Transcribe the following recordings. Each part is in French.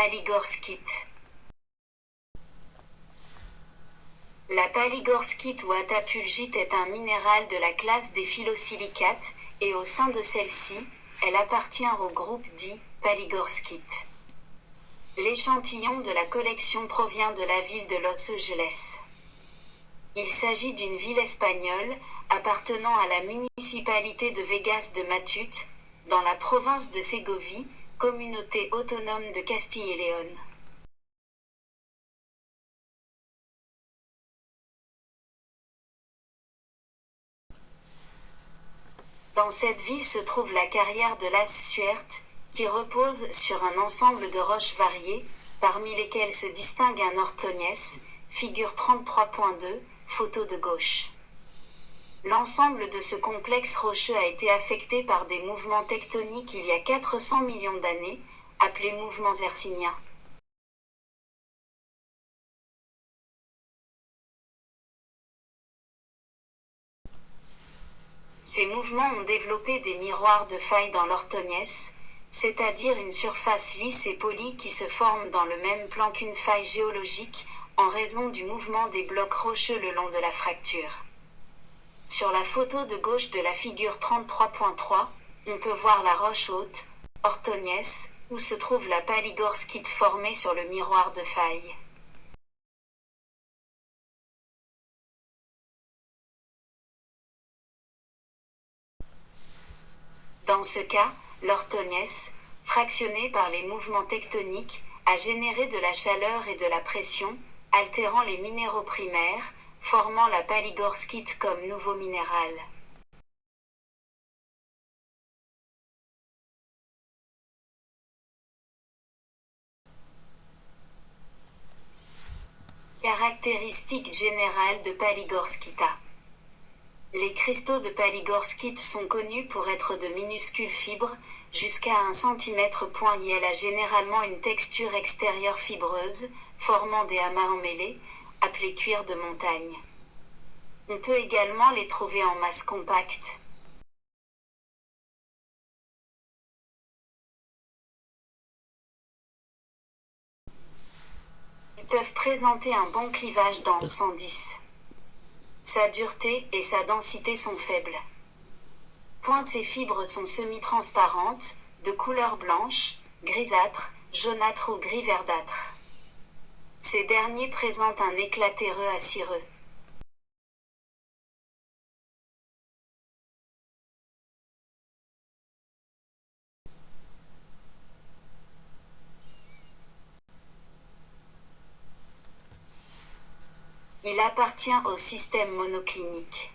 paligorskite. La paligorskite ou atapulgite est un minéral de la classe des phyllosilicates, et au sein de celle-ci, elle appartient au groupe dit paligorskite. L'échantillon de la collection provient de la ville de Los Angeles. Il s'agit d'une ville espagnole, appartenant à la municipalité de Vegas de Matute, dans la province de Ségovie, communauté autonome de Castille et Léon. Dans cette ville se trouve la carrière de Las Suertes, qui repose sur un ensemble de roches variées, parmi lesquelles se distingue un orthoniès, figure 33.2, photo de gauche. L'ensemble de ce complexe rocheux a été affecté par des mouvements tectoniques il y a 400 millions d'années, appelés mouvements hercyniens. Ces mouvements ont développé des miroirs de faille dans l'orthoniès, c'est-à-dire une surface lisse et polie qui se forme dans le même plan qu'une faille géologique, en raison du mouvement des blocs rocheux le long de la fracture. Sur la photo de gauche de la figure 33.3, on peut voir la roche haute, orthoniès, où se trouve la paligorskite formée sur le miroir de faille. Dans ce cas, l'orthoniès, fractionné par les mouvements tectoniques, a généré de la chaleur et de la pression, altérant les minéraux primaires, formant la paligorskite comme nouveau minéral. Caractéristiques générales de paligorskita. Les cristaux de paligorskite sont connus pour être de minuscules fibres, jusqu'à 1 cm. Elle a généralement une texture extérieure fibreuse, formant des amas emmêlés, appelés cuir de montagne. On peut également les trouver en masse compacte. Ils peuvent présenter un bon clivage dans le 110. Sa dureté et sa densité sont faibles. Ces fibres sont semi-transparentes, de couleur blanche, grisâtre, jaunâtre ou gris verdâtre. Ces derniers présentent un éclat terreux à cireux. Il appartient au système monoclinique.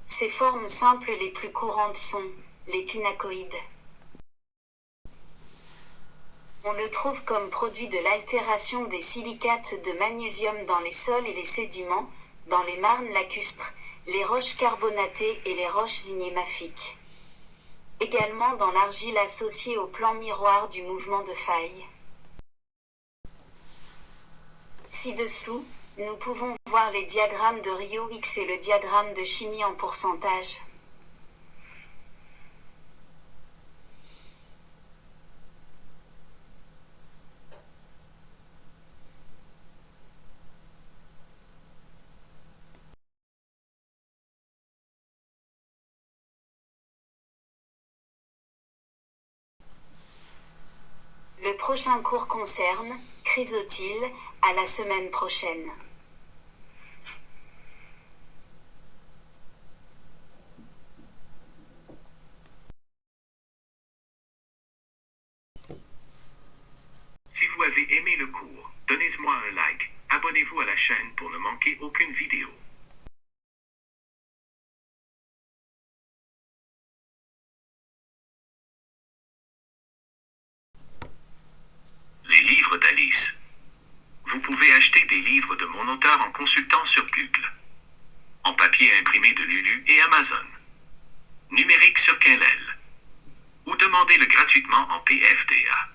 Ses formes simples les plus courantes sont les pinacoïdes. On le trouve comme produit de l'altération des silicates de magnésium dans les sols et les sédiments, dans les marnes lacustres, les roches carbonatées et les roches ignémaphiques. Également dans l'argile associée au plan miroir du mouvement de faille. Ci-dessous, nous pouvons voir les diagrammes de Rio X et le diagramme de chimie en pourcentage. Le prochain cours concerne chrysotile, à la semaine prochaine. Si vous avez aimé le cours, donnez-moi un like, abonnez-vous à la chaîne pour ne manquer aucune vidéo. Les livres d'Alice. Vous pouvez acheter des livres de mon auteur en consultant sur Google. En papier imprimé de Lulu et Amazon. Numérique sur Kindle. Ou demandez-le gratuitement en PFDA.